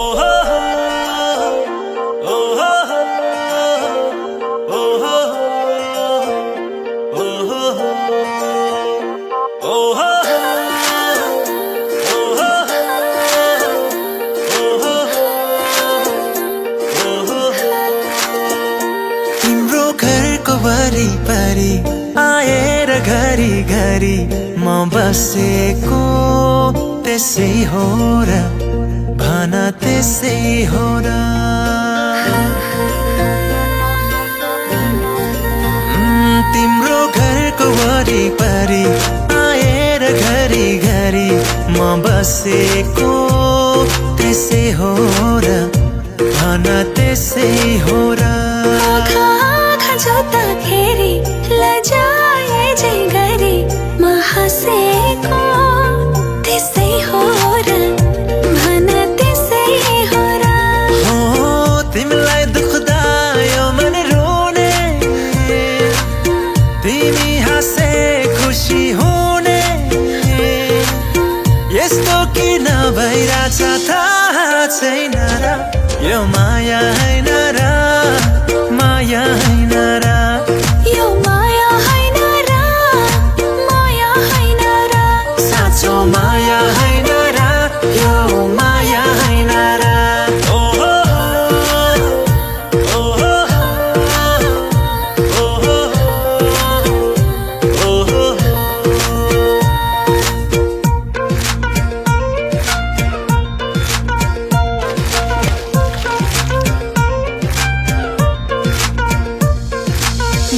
तिम्रो घरको वरिपरि आएर घरी घरी म बसेको त्यसै हो र भन त्यसै हो र तिम्रो घरको वरिपरि आएर घरी घरी म बसेको त्यसै हो र भन त्यसै हो र जोत्दाखेरि लजाए झै गरी म हाँसेको त्यसै हो र भन त्यसै हो र हो तिमीलाई दुख्दा यो मन रोने तिमी हाँसे खुसी हुने यस्तो किन भइरहेछ थाहा छैन र यो माया हैन र माया हैन र यो माया हैन र माया हैन र साँचो माया हैन र यो माया हैन र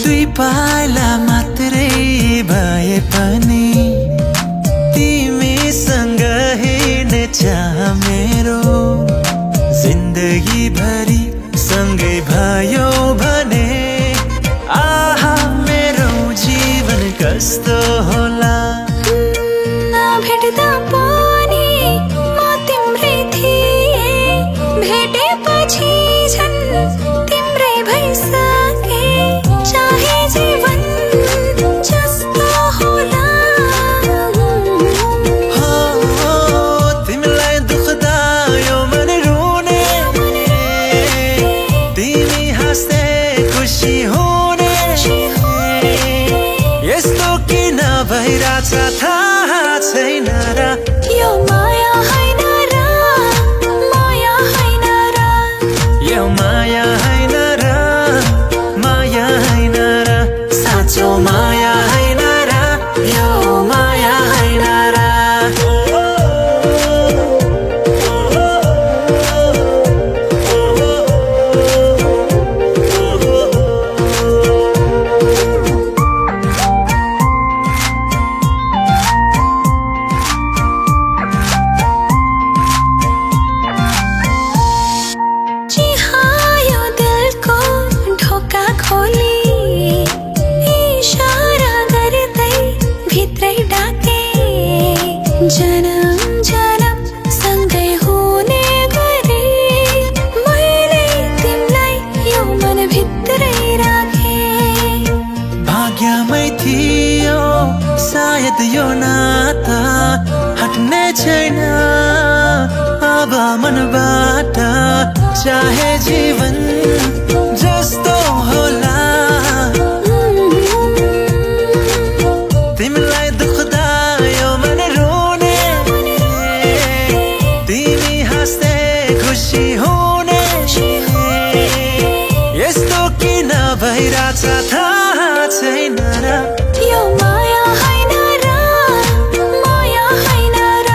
दुई पाइला मात्रै भए पनि तिमीसँग हिँड्ने चाह मेरो जिन्दगी भरि सँगै भयो भने आहा मेरो जीवन कस्तो होला भेट्दा पनि म तिम्रै थिएँ भेटेपछि झन् तिम्रै भइसके चाहे जीवन जस्तो होला हो तिमीलाई दुख्दा यो मन रोने तिमी हाँस्दै खुसी हुने यस्तो किन भइरहेछ थाहा छैन र यो माया हैन र माया हैन र यो माया हैन र माया हैन र साँचो माया हैन र यो माया हैन र चिहायो दिलको ढोका खोली इशारा गर्दै भित्रै डाके जन्म जन्म सँगै हुने गरे मैले तिमीलाई यो मन भित्रै राखे भाग्यमै थियो सायद यो नाता हट्ने छैन अब मनबाट चाहे जीवन जस्तो होला तिमीलाई दुख्दा यो मन रोने तिमी हाँस्दै खुसी हुने यस्तो किन भइरहेछ थाहा छैन र यो माया हैन र माया हैन र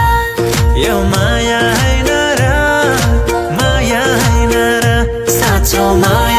यो माया हैन र माया हैन र साँचो माया